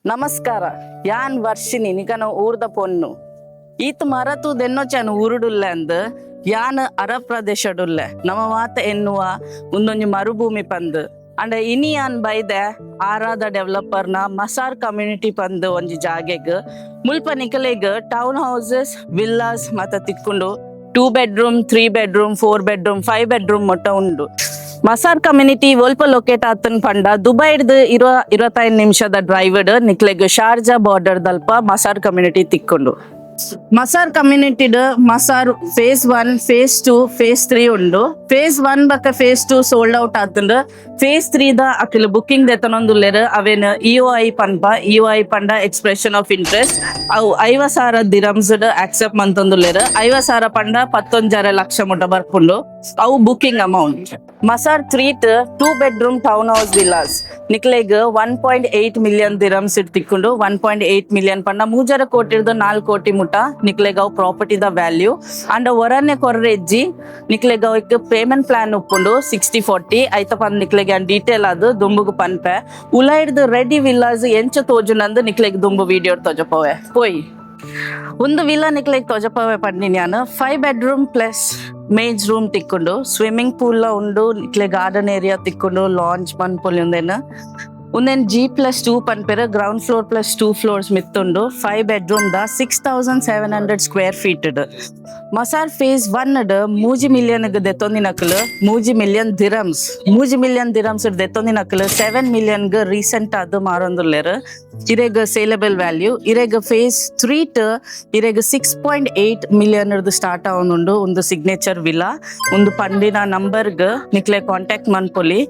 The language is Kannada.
ನಮಸ್ಕಾರ ಯಾನ್ ವರ್ಷಿನಿ ನಿಕನ ಊರ್ದ ಪೊನ್ನು ಈತ್ ಮರತು ದೆನ್ನೊಚ್ಚನ ಊರುಡುಲ್ಲ ಅಂದ್ ಯಾನ್ ಅರಬ್ ಪ್ರದೇಶಡುಲ್ಲ ನಮ್ಮ ಮಾತ ಎನ್ನುವ ಒಂದೊಂದು ಮರುಭೂಮಿ ಪಂದ್ ಅಂಡ ಇನಿ ಯಾನ್ ಬೈದೆ ಆರಾದ ಡೆವಲಪರ್ನ ಮಸಾರ್ ಕಮ್ಯುನಿಟಿ ಪಂದ್ ಒಂಜಿ ಜಾಗೆಗ್ ಮುಲ್ಪ ನಿಕಲೆಗ್ ಟೌನ್ ಹೌಸಸ್ ವಿಲ್ಲಾಸ್ ಮತ್ತ ತಿಕ್ಕೊಂಡು 2 bedroom 3 bedroom 4 bedroom 5 bedroom ಮೊಟ್ಟ ಉಂಡು. ಮಸಾರ್ ಕಮ್ಯುನಿಟಿ ಒಲ್ಪ ಲೊಕೇಟ್ ಆತನ್ ಪಂಡ ದುಬೈಡ್ 25 ನಿಮಿಷದ ಡ್ರೈವ್ಡ್ ನಿಕ್ಲೆಗ್ ಶಾರ್ಜಾ ಬಾರ್ಡರ್ ದಲ್ಪ ಮಸಾರ್ ಕಮ್ಯುನಿಟಿ ತಿಕ್ಕೊಂಡು. ಮಸಾರ್ ಕಮ್ಯುನಿಟಿಡ್ ಮಸಾರ್ ಫೇಸ್ 1 ಫೇಸ್ 2 ಫೇಸ್ 3 ಉಂಡು. ಫೇಸ್ 1 ಬಕ್ಕ ಫೇಸ್ 2 ಸೋಲ್ಡ್ ಔಟ್ ಆತಂಡ್ ಫೇಸ್ 3 ದ ಅಕ್ಕಿಲ್ ಬುಕ್ಕಿಂಗ್ ದೆತನೊಂದುಲ್ಲೆರ್ ಅವೇನ್ ಇಒಐ ಪನ್ಪ ಇಒಐ ಪಂಡ ಎಕ್ಸ್ಪ್ರೆಷನ್ ಆಫ್ ಇಂಟ್ರೆಸ್ಟ್ ಅವು 50,000 ದಿರಮ್ಸ್ ಆಕ್ಸೆಪ್ಟ್ ಮಂತೊಂದುಲ್ಲೆರ್ 50,000 ಪಂಡ 11 ಲಕ್ಷ ಮುಟ ಬರ್ಪುಂಡು ಅವು booking amount. Masaar 3 2 bedroom town house villas ನಿಕ್ಲೆಗ್ 1.8 million ದಿರಮ್ಸ್ ಇಟ್ ತಿಕ್ಕೊಂಡು 1.8 million ಪಂಡ 3 ಕೋಟಿರ್ದು 4 ಕೋಟಿ ಮುಟ ನಿಕ್ಲೆಗ್ ಅವು ಪ್ರಾಪರ್ಟಿ ದ ವ್ಯಾಲ್ಯೂ ಅಂಡ್ ಹೊರನೆ ಕೊರ್ರೆಜ್ಜಿ ನಿಕ್ಲೆಗ್ ಅವಕ್ ಪೇಮೆಂಟ್ ಪ್ಲಾನ್ ಉಪ್ಪುಂಡು 60-40 ಐತ ಪಂದ್ ನಿಕ್ಲೆಗ್ ಡೀಟೇಲ್ ಅದು ದುಂಬುಗು ಪನ್ಪೆ ಉಲಾಯ್ಡ್ದು ರೆಡಿ ವಿಲ್ಲಾಸ್ ಎಂಚ ತೋಜುನಂದು ನಿಕ್ಲೆಗ್ ದುಂಬು ವಿಡಿಯೋ ತೊಜಪವೆ ಪೋಯ್ ಒಂದು ವಿಲ್ಲಾ ನಿಕ್ಲೆಗ್ ತೊಜಪವೆ ಪಂಡಿನಿ ಯಾನ್ 5 bedroom ಪ್ಲಸ್ ಮೇಜ್ ರೂಮ್ ತಿಕ್ಕೊಂಡು ಸ್ವಿಮ್ಮಿಂಗ್ ಪೂಲ್ ಉಂಡು ನಿಕ್ಲೆ ಗಾರ್ಡನ್ ಏರಿಯಾ ತಿಕ್ಕೊಂಡು ಲಾಂಚ್ ಪನ್ಪೊಲಿ ಉಂದೆನ್ G+2 ಪನ್ಪೆರ್ ಗ್ರೌಂಡ್ ಫ್ಲೋರ್ ಪ್ಲಸ್ 2 floors ಮಿತ್ತುಂಡು 5 bedroom ದ 6,700 square feet Masaar phase 1 3 million ದೆತ್ತೊಂದಿನಕ್ಲ್ 3 million ದಿರಮ್ಸ್ 3 million ದಿರಮ್ಸ್ ದೆತ್ತೊಂದಿನಕ್ಲ್ 7 million ರೀಸೆಂಟ್ ಅದು ಮಾರೊಂದುಲ್ಲೆರ್ ಇರೆಗ್ ಸೇಲಬಲ್ ವ್ಯಾಲ್ಯೂ ಇರೆಗ್ ಫೇಸ್ 3 ಇರೆಗ್ 6.8 million ಸ್ಟಾರ್ಟ್ ಆವೊಂದುಂಡು ಒಂದು ಸಿಗ್ನೇಚರ್ ವಿಲ್ಲಾ ಒಂದು ಪಂಡಿನ ನಂಬರ್ಗ್ ನಿಕ್ಲೆ ಕಾಂಟ್ಯಾಕ್ಟ್ ಮನ್ಪೊಲಿ.